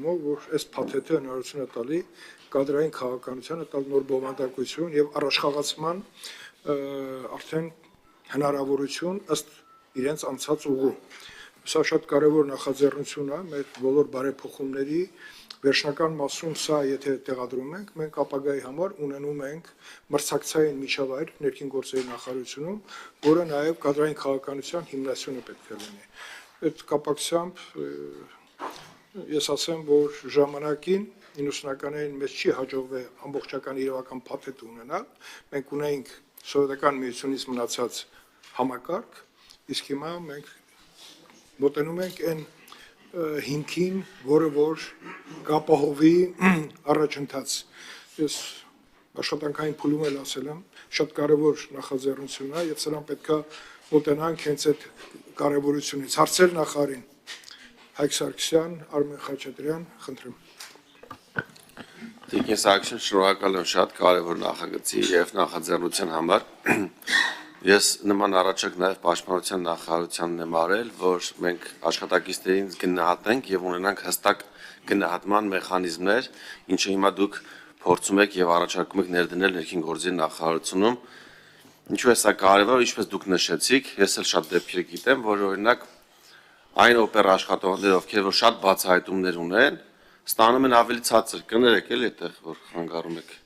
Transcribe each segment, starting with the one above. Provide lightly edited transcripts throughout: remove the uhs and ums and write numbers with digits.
որ այս փաթեթը հնարավորություն է տալի կադրային քաղաքականությանը տալ նոր բովանդակություն եւ առաջխաղացման արդեն հնարավորություն ըստ իրենց անցած ուղու։ Սա շատ կարևոր նախաձեռնություն է մեր բոլոր բարեփոխումների վերջնական մասում սա եթե տեղադրում ենք, մենք ապագայի համար ունենում ենք մրցակցային միջավայր ներքին գործերի նախարարությունում, որը նաեւ կադրային քաղաքականության հիմնասյունը պետք է լինի։ Այդ կապակցությամբ ես ասեմ, որ ժամանակին 90-ականներին մեզ չի հաջողվել ամբողջական իրավական փաթեթ ունենալ, մենք ունեինք սովետական միությունից մնացած համակարգ, իսկ հիմա մենք մոտենում ենք այն հիմքին, որը որ կապահովի առաջընթաց։ Ես աշխատանքային փուլում էլ ասել եմ, շատ կարևոր նախաձեռնություն է եւ սրան պետքա մոտենանք հենց այդ կարևորությունից։ Հարցեր նախարարին Հայկ Սարգսյան, Արմեն Խաչատրյան, խնդրեմ։ Տիկին Սարգսյան, շնորհակալ եմ շատ կարևոր նախագծի եւ նախաձեռնության համար։ Ես նման առաջարկ նաեւ պաշտպանության նախարարությանն եմ արել, որ մենք աշխատակիցներին գնահատենք եւ ունենանք հստակ գնահատման մեխանիզմներ, ինչը հիմա դուք փորձում եք եւ առաջարկում եք ներդնել ներքին գործերի նախարարությունում։ Ինչու է սա կարևոր, ինչպես դուք նշեցիք, ես էլ շատ դեպքեր գիտեմ, որ օրինակ այն օպեր աշխատողները, ովքեր որ շատ բացահայտումներ ունեն, ստանում են ավելի ցածր, կներեք էլի այդտեղ, որ խանգարում եք։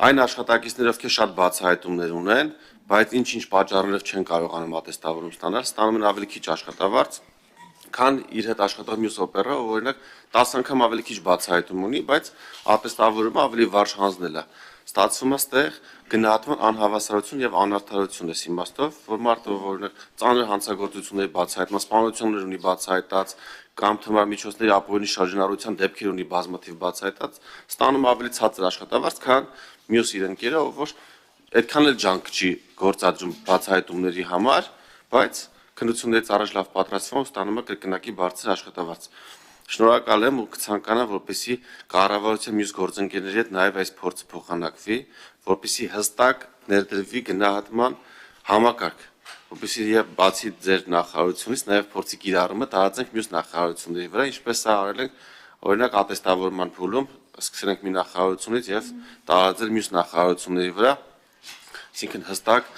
Այն աշխատակիցները, ովքեր շատ բացահայտումներ ունեն, բայց ինչ-ինչ պատճառներով չեն կարողանում ատեստավորում ստանալ, ստանում են ավելի քիչ աշխատավարձ, քան իր հետ աշխատող մյուս օպերը, ով օրինակ 10 անգամ ավելի քիչ բացահայտում ունի, բայց ատեստավորումը ավելի վարժ հանձնել է։ Ստացվում է ստեղ գնահատման անհավասարություն եւ անարդարություն է իմաստով, որ մարդը օրինակ ծանր հանցագործությունների բացահայտման, սպանություններ ունի բացահայտած կամ թմար միջոցների ապօրինի շարժանառության դեպքեր ունի բազմաթիվ բացահայտած, ստանում ավելի ցածր աշխատավարձ, քան մյուս իր ընկերը, ով որ այդքան էլ ջանք չի գործադրում բացահայտումների համար, բայց քննություններից առաջ լավ պատրաստվում ստանում է կրկնակի բարձր աշխատավարձ։ Շնորհակալ եմ ու կցանկանամ, որպեսզի կառավարության մյուս գործընկերների հետ նաև այս փորձը փոխանակվի, որպեսզի հստակ ներդրվի գնահատման համակարգ, որպեսզի եւ բացի ձեր նախարարությունից նաև փորձի կիրառումը տարածենք մյուս նախարարությունների վրա, ինչպես սա արել ենք օրինակ ատեստավորման փուլում, սկսել ենք մի նախարարությունից եւ տարածել մյուս նախարարությունների վրա, այսինքն հստակ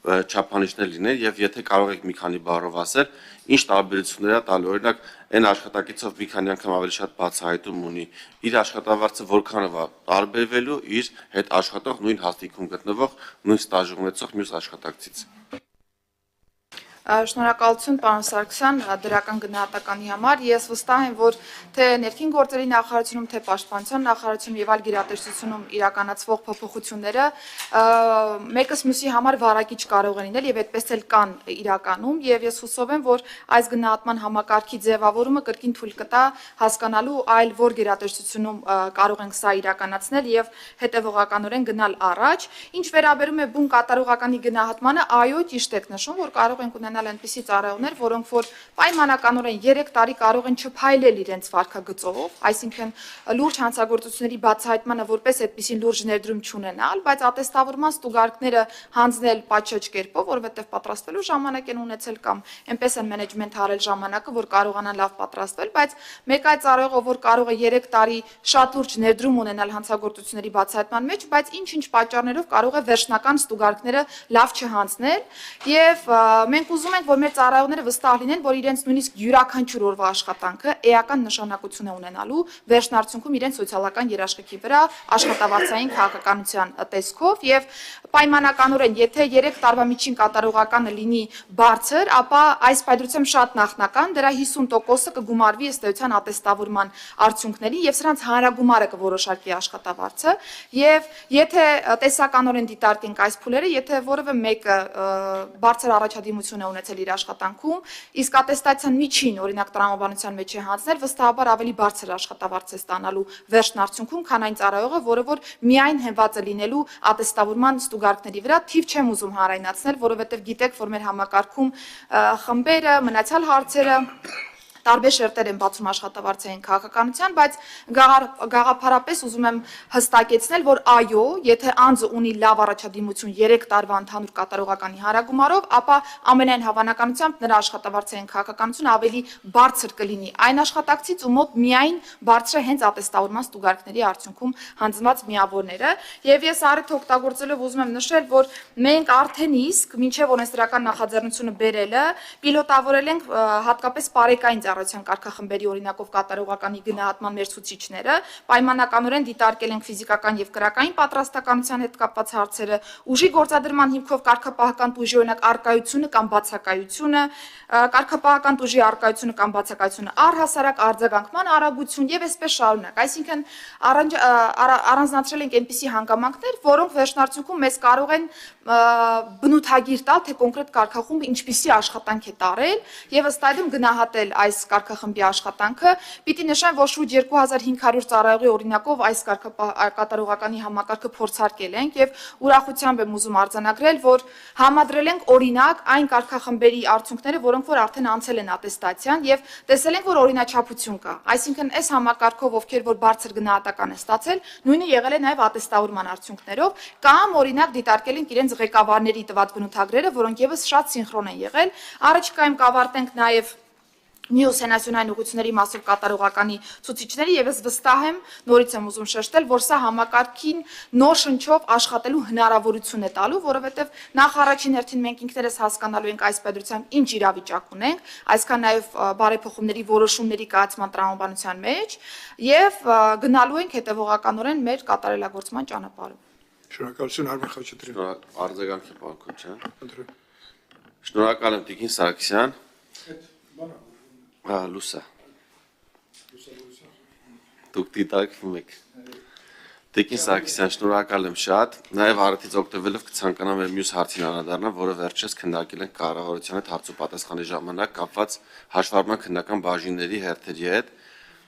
չափանիշներ լինեն եւ եթե կարող եք մի քանի բառով ասել, ինչ տարբերություններ է տալու, օրինակ այն աշխատակիցով մի քանի անգամ ավելի շատ բացահայտում ունի, իր աշխատավարձը որքանով է տարբերվելու իր հետ աշխատող նույն հաստիքում գտնվող նույն ստաժ ունեցող մյուս աշխատակցից։ Շնորհակալություն պարոն Սարգսյան դրական գնահատականի համար։ Ես վստահ եմ, որ թե ներքին գործերի նախարարությունում, թե պաշտպանության նախարարությունում եւ այլ գերատեսչությունում իրականացվող փոփոխությունները մեկս մյուսի համար վարակիչ կարող են լինել եւ այդպես էլ կան իրականում եւ ես հուսով եմ, որ այս գնահատման համակարգի ձևավորումը կրկին թույլ կտա հասկանալու այլ որ գերատեսչությունում կարող ենք սա իրականացնել եւ հետեւողականորեն գնալ առաջ։ Ինչ վերաբերում է բուն կատարողականի գնահատմանը, այո, ճիշտ եք նշում, որ կարող ենք ունենալ այնպիսի ծառայողներ, որոնք որ պայմանականորեն 3 տարի կարող են չփայլել իրենց վարքագծով, այսինքն լուրջ հանցագործությունների բացահայտմանը որպես այդպիսի լուրջ ներդրում չունենալ, բայց ատեստավորման ստուգարկները հանձնել պատշաճ կերպով, որովհետև պատրաստվելու ժամանակ են ունեցել կամ այնպես են մենեջմենթ արել ժամանակը, որ կարողանան լավ պատրաստվել, բայց մեկ այլ ծառայողը, որ կարող է 3 տարի շատ լուրջ ներդրում ունենալ հանցագործությունների բացահայտման մեջ, բայց ինչ-ինչ պատճառներով կարող է վերջնական ստուգարկները լավ չհանձնել, եւ մենք ուզում ենք, որ մեր ծառայողները վստահ լինեն, որ իրենց նույնիսկ յուրաքանչյուր օրվա աշխատանքը էական նշանակություն է ունենալու վերջնարդյունքում իրենց սոցիալական երաշխիքի վրա աշխատավարձային քաղաքականության տեսքով եւ պայմանականորեն, եթե 3 տարվա միջին կատարողականը լինի բարձր, ապա այս պայծրությամբ շատ նախնական դրա 50%-ը կգումարվի ըստ էության ատեստավորման արդյունքներին եւ սրանց հանրագումարը կորոշարկի աշխատավարձը եւ եթե տեսականորեն դիտարկենք այս փուլերը, եթե որևէ մեկը բարձր առաջադիմություն է ունեցել իր աշխատանքում, իսկ ատեստացիան միջին, օրինակ տրամաբանության մեջ է հանձնել, վստահաբար ավելի բարձր աշխատավարձ է ստանալու վերջն արդյունքում, քան այն ծառայողը, որը որ միայն հենված է լինելու ատեստավորման ստուգարկների վրա, թիվ չեմ ուզում հանրայնացնել, որովհետև գիտեք, որ մեր համակարգում խմբերը, մնացյալ հարցերը տարբեր շերտեր են բացում աշխատավարձային քաղաքականության, բայց գաղափարապես ուզում եմ հստակեցնել, որ այո, եթե անձը ունի լավ առաջադիմություն 3 տարվա ընդհանուր կատարողականի հարագումարով, ապա ամենայն հավանականությամբ նրա աշխատավարձային քաղաքականությունը ավելի բարձր կլինի այն աշխատակցից, ում մոտ միայն բարձր է հենց ատեստավորման ստուգարքների արդյունքում հանձնված միավորները, եւ ես առիթ օգտագործելով ուզում եմ նշել, որ մենք արդեն իսկ մինչեւ օրենսդրական նախաձեռնությունը բերելը պիլոտավորել ենք հատկապես բարեկային ծառայության կարգախմբերի օրինակով կատարողականի գնահատման մեր ցուցիչները, պայմանականորեն դիտարկել ենք ֆիզիկական եւ կրակային պատրաստականության հետ կապված հարցերը, ուժի գործադրման հիմքով կարգապահական տուժի օրինակ արկայությունը կամ բացակայությունը, կարգապահական տուժի արկայությունը կամ բացակայությունը, առհասարակ արձագանքման արագություն եւ այսպես շարունակ։ Այսինքն առանձնացրել ենք այնպիսի հանգամանքներ, որոնք վերջնարդյունքում մեզ կարող են բնութագիր տալ, թե կոնկրետ կարգախումբը ինչպիսի աշխատանք է տարել եւ ըստ այդմ գնահատել այս կարգախմբի աշխատանքը։ Պիտի նշեմ, որ շուրջ 2500 ծառայողի օրինակով այս կատարողականի համակարգը փորձարկել ենք եւ ուրախությամբ եմ ուզում արձանագրել, որ համադրել ենք օրինակ այն կարգախմբերի արդյունքները, որոնք որ արդեն անցել են ատեստացիան եւ տեսել ենք, որ օրինաչափություն կա։ Այսինքն այս համակարգով ովքեր որ բարձր գնահատական են ստացել, նույնը եղել է նաեւ ատեստավորման արդյունքներով կամ օրինակ դիտարկել ենք իրենց ղեկավարների տված բնութագրերը, որոնք եւս շատ սինխրոն են եղել։ Առաջիկայում կավարտենք նաեւ մյուս հենասյունային ուղղությունների մասով կատարողականի ցուցիչների եւ ես վստահ եմ, նորից եմ ուզում շեշտել, որ սա համակարգին նոր շնչով աշխատելու հնարավորություն է տալու, որովհետեւ նախ առաջին հերթին մենք ինքներս հասկանալու ենք այս պետությամբ ինչ իրավիճակ ունենք, այսքան նաեւ բարեփոխումների որոշումների կայացման տրամաբանության մեջ եւ գնալու ենք հետեւողականորեն մեր կատարելագործման ճանապարհով։ Շնորհակալություն Արմեն Խաչատրյան։ Արձագանքի բանկոչյան։ Ընտրեմ։ Շնորհակալ եմ Տիկին Սարգսյան։ Լուսա։ Դուք դիտարկվում եք։ Տիկին Սարգսյան, շնորհակալ եմ շատ։ Նաև առիթից օգտվելով կցանկանամ մեր մյուս հարցին անդրադառնալ, որը վերջերս քննարկել ենք կառավարության հետ հարց ու պատասխանի ժամանակ կապված հաշվառման քննական բաժինների հերթերի հետ։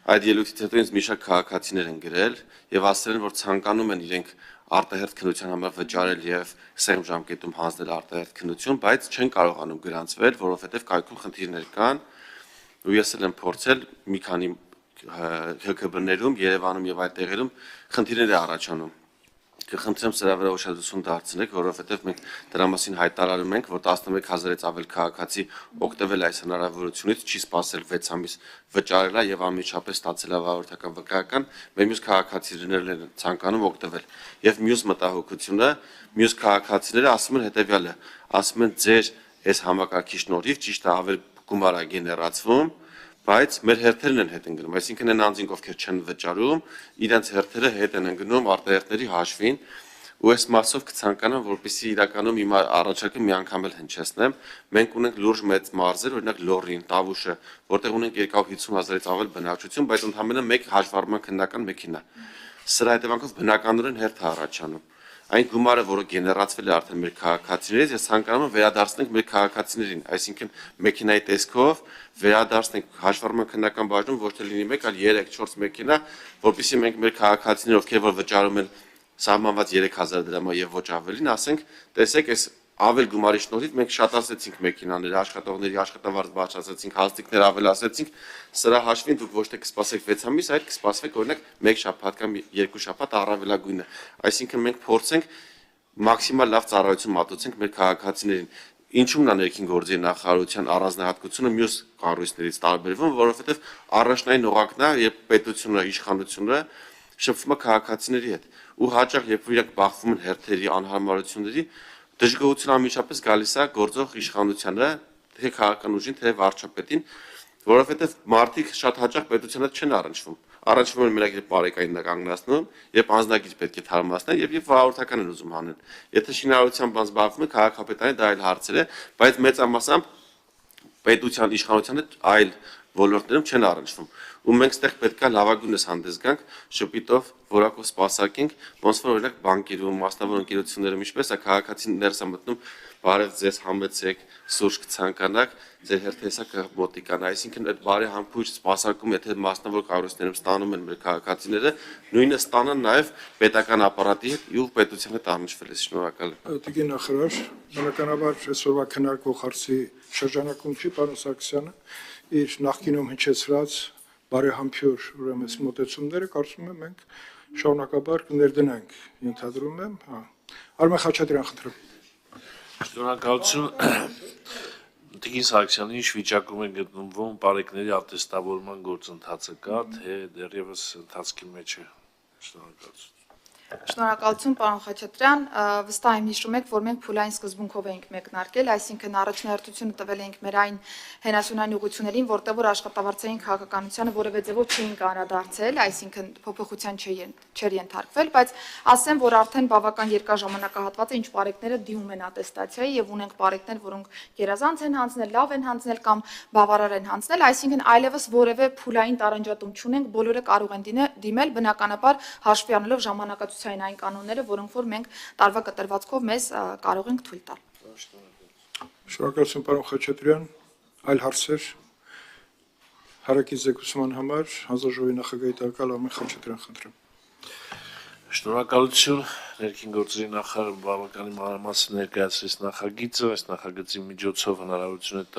Այդ ելույթից հետո ինձ մի շարք քաղաքացիներ են գրել եւ ասել են, որ ցանկանում են իրենք արտահերթ քննության համար վճարել եւ սեղմ ժամկետում հանձնել արտահերթ քննություն, բայց չեն կարողանում գրանցվել, որովհետեւ կայքում խնդիրներ կան։ Ու ես էլ եմ փորձել մի քանի ՀԿԲ-ներում, Երևանում եւ այլ տեղերում խնդիրներ է առաջանում։ Կխնդրեմ սրա վրա ուշադրություն դարձնեք, որովհետեւ մենք դրա մասին հայտարարում ենք, որ 11000-ից ավել քաղաքացի օգտվել այս հնարավորությունից, չի սպասել 6 ամիս վճարելա եւ անմիջապես ստացել ավարտական վկայական, մեր մյուս քաղաքացիներն են ցանկանում օգտվել։ Եվ մյուս մտահոգությունը, մյուս քաղաքացիները ասում են հետեւյալը, ասում են ձեր այս համակարգի շնորհիվ ճիշտ է ավել գումար է գեներացվում, բայց մեր հերթերն են հետ ընկնում, այսինքն այն անձինք, ովքեր չեն վճարում, իրենց հերթերը հետ են ընկնում արտահերթների հաշվին, ու այս մասով կցանկանամ, որպեսզի իրականում իմ առաջարկը մի անգամ էլ հնչեցնեմ, մենք ունենք լուրջ մեծ մարզեր, օրինակ Լոռին, Տավուշը, որտեղ ունենք 250,000-ից ավել բնակչություն, բայց ընդհանրապես մեկ հաշվառման քննական մեքենա։ Սրա հետևանքով բնականորեն հերթ է առաջանում։ Այն գումարը, որը գեներացվել է արդեն մեր քաղաքացիներից, ես ցանկանում եմ վերադարձնենք մեր քաղաքացիներին, այսինքն մեքենայի տեսքով վերադարձնենք հաշվառման քննական բաժնում ոչ թե լինի 1, այլ 3-4 մեքենա, որովհետեւ մենք մեր քաղաքացիները, ովքեր որ վճարում են սահմանված 3000 դրամը եւ ոչ ավելին, ասենք, տեսեք, այս ավել գումարի շնորհիվ մենք շատացեցինք մեքենաները, աշխատողների աշխատավարձ բարձրացրեցինք, հաստիկներ ավելացրեցինք, սրա հաշվին դուք ոչ թե կսպասեք 6 ամիս, այլ կսպասվեք օրինակ 1 շաբաթ կամ 2 շաբաթ առավելագույնը։ Այսինքն մենք փորձենք մաքսիմալ լավ ծառայություն մատուցենք մեր քաղաքացիներին։ Ինչու՞մն է ներքին գործերի նախարարության առանձնահատկությունը մյուս կառույցներից տարբերվում, որովհետև առաջնային օղակն է, երբ պետությունը, իշխանությունը շփվում է քաղաքացիների հետ, ու հաճախ երբ իրենք բախվում են հերթերի անհարմարությունների, դժգոհություն անմիջապես գալիս է գործող իշխանությանը, թե քաղաքական ուժին, թե վարչապետին, որովհետև մարդիկ շատ հաճախ պետության հետ չեն առնչվում։ Առնչվում են մենակ երբ բարեկային կանգնացնում, երբ անձնագիր պետք է թարմացնել եւ վարորդական են ուզում հանել։ Եթե շինարարությամբ զբաղվում է քաղաքապետարանը, դա այլ հարցեր է, բայց մեծամասամբ պետության իշխանության հետ այլ ոլորտներում չեն առնչվում։ Ու մենք ստեղ պետքա լավագույնս հանդես գանք, շփիտով, որակով սպասարկենք, ոնց որ օրինակ բանկերում, մասնավոր ընկերություններում ինչպես է քաղաքացին ներս է մտնում, բարև ձեզ համեցեք, սուրճ կցանկանաք, ձեր հերթեսա կմոտիկանա, այսինքն այդ բարի համբույր սպասարկում, եթե մասնավոր կառույցներում ստանում են մեր քաղաքացիները, նույնը ստանան նաև պետական ապարատի հետ ու պետության հետ առնչվել է, շնորհակալ եմ։ Տիկին նախարար, բնականաբար այսօրվա քննարկվող հարցի շրջանակում չի, պարոն Սարգսյանը, իր նախկինում հնչեցրած բարեհամբույր ուրեմն մոտեցումները կարծում եմ մենք շարունակաբար կներդնենք, ենթադրում եմ, հա։ Արմեն Խաչատրյան, խնդրեմ։ Շնորհակալություն Տիկին Սարգսյան, ինչ վիճակում է գտնվում բարեկների ատեստավորման գործընթացը կա, թե դեռևս ընթացքի մեջ է։ Շնորհակալություն։ Շնորհակալություն, պարոն Խաչատրյան, վստահ եմ հիշում եք, որ մենք փուլային սկզբունքով էինք մեկնարկել, այսինքն առաջնահերթությունը տվել էինք մեր այն հենասյունային ուղղություններին, որտեղ որ աշխատավարձային քաղաքականությանը որևէ ձևով չէինք անդրադարձել, այսինքն փոփոխության չէր ենթարկվել, բայց ասեմ, որ արդեն բավական երկար ժամանակահատված է, ինչ բարեկները դիմում են ատեստացիայի եւ ունենք բարեկներ, որոնք գերազանց են հանձնել, լավ են հանձնել կամ բավարար են հանձնել, այսինքն այլևս որևէ փուլային տարանջատում չունենք, բոլորը կարող են դիմել, բնականաբար հաշվի առնելով ժամանակացուցային այն կանոնները, որոնք որ մենք տարվա կտրվածքով մեզ կարող ենք թույլ տալ։ Շնորհակալություն, պարոն Խաչատրյան, այլ հարցեր հարակից զեկուցման համար հանձնաժողովի նախագահի տակալ Արմեն Խաչատրյան, խնդրեմ։ Շնորհակալություն ներքին գործերի նախարար բավականին մանրամասն ներկայացրեց նախագիծը, այս նախագծի միջոցով հնարավորություն է